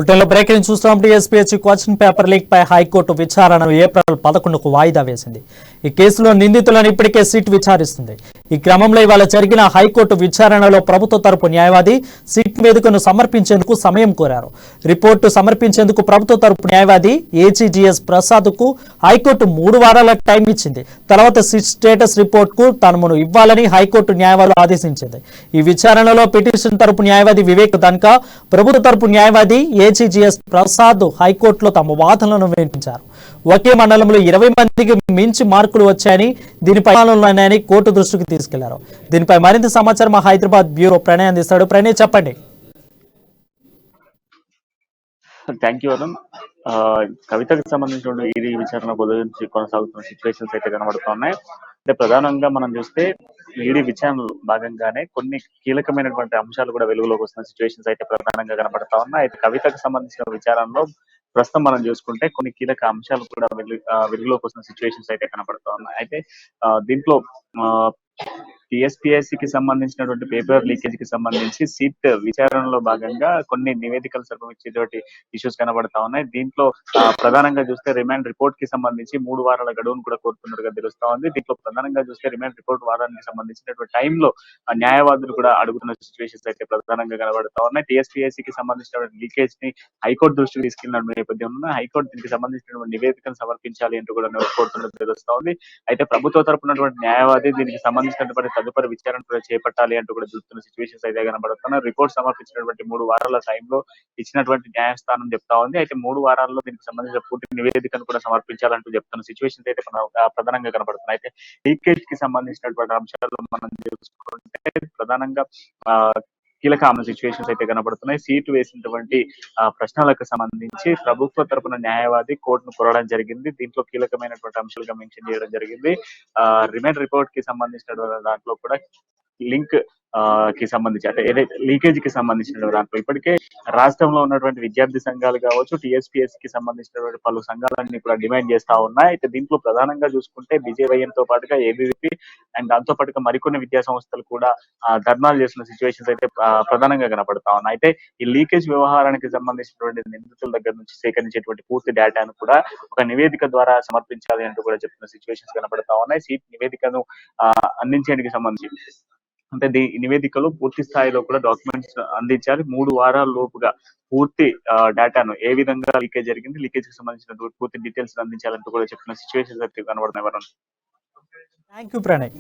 బులెటిన్లో బ్రేకింగ్ చూస్తున్నాం. TSPSC question paper leak పై high court విచారణను ఏప్రిల్ 11కు వాయిదా వేసింది. ఈ కేసులో నిందితులను ఇప్పటికే సిట్ విచారిస్తుంది. ఈ క్రమంలో ఇవాళ జరిగిన హైకోర్టు విచారణలో ప్రభుత్వ తరపు న్యాయవాది సిట్ వేదికను సమర్పించేందుకు సమయం కోరారు. రిపోర్టు సమర్పించేందుకు ప్రభుత్వ తరపు న్యాయవాది ఏజీజీఎస్ ప్రసాద్కు హైకోర్టు 3 వారాల టైం ఇచ్చింది. తర్వాత సిట్ స్టేటస్ రిపోర్ట్కు తనను ఇవ్వాలని హైకోర్టు న్యాయవాదులు ఆదేశించింది. ఈ విచారణలో పిటిషన్ తరపు న్యాయవాది వివేక్ దన్కా, ప్రభుత్వ తరపు న్యాయవాది ఏజీజీఎస్ ప్రసాద్ హైకోర్టులో తమ వాదనలను వినిపించారు. ఒకే మండలంలో 20 మందికి మించి మార్కులు వచ్చాయని, దీనిపై ఉన్నాయని కోర్టు దృష్టికి తీసుకెళ్లారు. దీనిపై మరింత సమాచారం మా హైదరాబాద్ బ్యూరో ప్రణయ్ అందిస్తాడు. ప్రణయ్, చెప్పండి. Thank you Arun. కవితకు సంబంధించిన ఈడీ విచారణ గురించి కొనసాగుతున్న సిచ్యువేషన్స్ అయితే కనబడుతున్నాయి. అంటే ప్రధానంగా మనం చూస్తే ఈడీ విచారణలో భాగంగానే కొన్ని కీలకమైనటువంటి అంశాలు కూడా వెలుగులోకి వస్తున్న సిచ్యువేషన్స్ అయితే ప్రధానంగా కనబడతా ఉన్నాయి. అయితే కవితకు సంబంధించిన విచారణలో ప్రస్తుతం మనం చూసుకుంటే కొన్ని కీలక అంశాలు కూడా వెలుగులోకి వస్తున్న సిచ్యువేషన్స్ అయితే కనబడతా ఉన్నాయి. అయితే దీంట్లో టీఎస్పీఎస్సీకి సంబంధించినటువంటి పేపర్ లీకేజ్ కి సంబంధించి సిట్ విచారణలో భాగంగా కొన్ని నివేదికలు సమర్పించేటువంటి ఇష్యూస్ కనబడతా ఉన్నాయి. దీంట్లో ప్రధానంగా చూస్తే రిమాండ్ రిపోర్ట్ కి సంబంధించి 3 వారాల గడువును కూడా కోరుతున్నట్టుగా తెలుస్తా ఉంది. దీంట్లో ప్రధానంగా చూస్తే రిమాండ్ రిపోర్ట్ వారానికి సంబంధించినటువంటి టైంలో న్యాయవాదులు కూడా అడుగుతున్న సిచ్యువేషన్స్ అయితే ప్రధానంగా కనబడతా ఉన్నాయి. టీఎస్పీఎస్సీకి సంబంధించినటువంటి లీకేజ్ ని హైకోర్టు దృష్టికి తీసుకెళ్లిన నేపథ్యంలో హైకోర్టు దీనికి సంబంధించినటువంటి నివేదికను సమర్పించాలి అంటూ కూడా కోరుతున్నట్టు తెలుస్తా ఉంది. అయితే ప్రభుత్వ తరపునటువంటి న్యాయవాది దీనికి సంబంధించినటువంటి తదుపరి విచారణ కూడా చేపట్టాలి అంటూ కూడా చూస్తున్న సిచ్యువేషన్స్ అయితే కనబడుతున్నాయి. రిపోర్ట్ సమర్పించినటువంటి 3 వారాల టైంలో ఇచ్చినటువంటి న్యాయస్థానం చెప్తా ఉంది. అయితే 3 వారాల్లో దీనికి సంబంధించిన పూర్తి నివేదికను కూడా సమర్పించాలంటూ చెప్తున్న సిచ్యువేషన్స్ అయితే ప్రధానంగా కనబడుతున్నాయి. అయితే లీకేజ్ కి సంబంధించినటువంటి అంశాలు మనం చూసుకుంటే ప్రధానంగా కీలక సిచ్యువేషన్స్ అయితే కనబడుతున్నాయి. సీటు వేసినటువంటి ప్రశ్నలకు సంబంధించి ప్రభుత్వ తరపున న్యాయవాది కోర్టును కోరడం జరిగింది. దీంట్లో కీలకమైనటువంటి అంశాలుగా మెన్షన్ చేయడం జరిగింది. రిమాండ్ రిపోర్ట్ కి సంబంధించినటువంటి దాంట్లో కూడా లింక్ కి సంబంధించి అంటే ఏదైతే లీకేజ్ కి సంబంధించిన దాంట్లో ఇప్పటికే రాష్ట్రంలో ఉన్నటువంటి విద్యార్థి సంఘాలు కావచ్చు, టీఎస్పీఎస్ కి సంబంధించినటువంటి పలు సంఘాలన్నీ కూడా డిమాండ్ చేస్తా ఉన్నాయి. అయితే దీంట్లో ప్రధానంగా చూసుకుంటే బీజేవైఎం తో పాటుగా ఏబీవీపీ అండ్ దాంతో పాటుగా మరికొన్ని విద్యా సంస్థలు కూడా ధర్నాలు చేస్తున్న సిచ్యువేషన్స్ అయితే ప్రధానంగా కనపడతా ఉన్నాయి. అయితే ఈ లీకేజ్ వ్యవహారానికి సంబంధించినటువంటి నిందితుల దగ్గర నుంచి సేకరించేటువంటి పూర్తి డేటాను కూడా ఒక నివేదిక ద్వారా సమర్పించాలి అంటూ కూడా చెప్తున్న సిచ్యువేషన్స్ కనపడతా ఉన్నాయి. సీట్ నివేదికను అందించేందుకు సంబంధించి అంటే ఈ నివేదికలో పూర్తి స్థాయిలో కూడా డాక్యుమెంట్స్ అందించాలి. 3 వారాల లోపుగా పూర్తి డేటాను ఏ విధంగా లీకేజ్ జరిగింది, లీకేజ్ కి సంబంధించిన పూర్తి డీటెయిల్స్ అందించాలంటూ కూడా చెప్తున్న సిచ్యువేషన్స్ అయితే కనబడుతున్నాయి. Thank you Pranay.